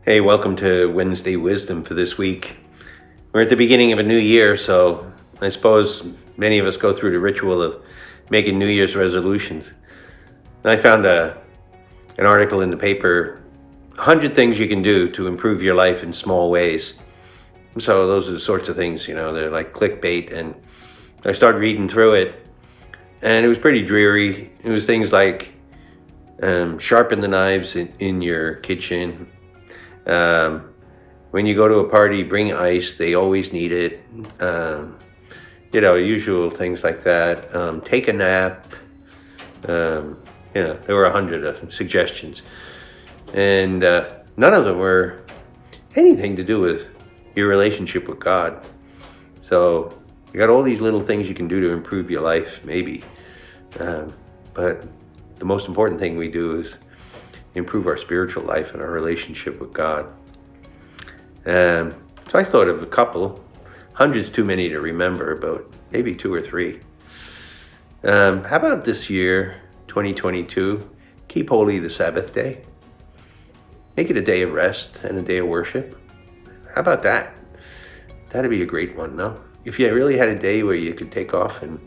Hey, welcome to Wednesday Wisdom for this week. We're at the beginning of a new year, so I suppose many of us go through the ritual of making New Year's resolutions. I found an article in the paper, 100 things you can do to improve your life in small ways. So those are the sorts of things, they're like clickbait, and I started reading through it, and it was pretty dreary. It was things like sharpen the knives in your kitchen. When you go to a party, bring ice. They always need it. Usual things like that. Take a nap. There were 100 suggestions, and none of them were anything to do with your relationship with God. So you got all these little things you can do to improve your life, maybe. But the most important thing we do is improve our spiritual life and our relationship with God. So I thought of a couple. 100's too many to remember, but maybe 2 or 3. How about this year, 2022, keep holy the Sabbath day. Make it a day of rest and a day of worship. How about that? That'd be a great one, no? If you really had a day where you could take off and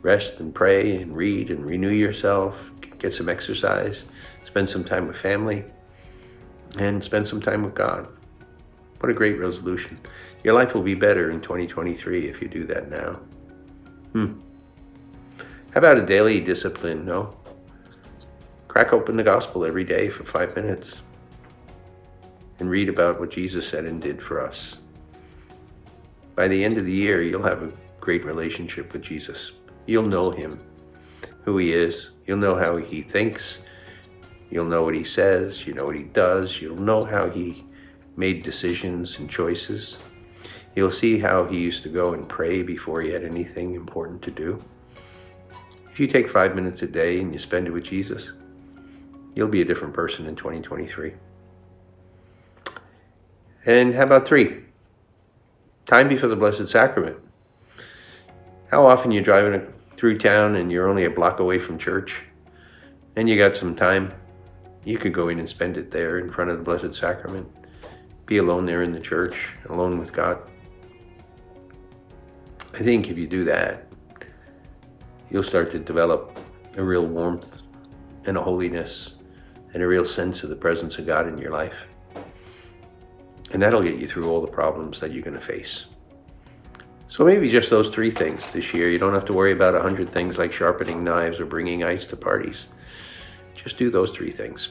rest and pray and read and renew yourself, get some exercise, spend some time with family, and spend some time with God. What a great resolution. Your life will be better in 2023 if you do that now. How about a daily discipline, no? Crack open the gospel every day for 5 minutes and read about what Jesus said and did for us. By the end of the year, you'll have a great relationship with Jesus. You'll know him, who he is. You'll know how he thinks. You'll know what he says. You know what he does. You'll know how he made decisions and choices. You'll see how he used to go and pray before he had anything important to do. If you take 5 minutes a day and you spend it with Jesus, you'll be a different person in 2023. And how about 3? Time before the Blessed Sacrament. How often you're driving through town and you're only a block away from church and you got some time, you could go in and spend it there in front of the Blessed Sacrament. Be alone there in the church, alone with God. I think if you do that, you'll start to develop a real warmth and a holiness and a real sense of the presence of God in your life. And that'll get you through all the problems that you're going to face. So maybe just those 3 things this year. You don't have to worry about 100 things like sharpening knives or bringing ice to parties. Just do those 3 things.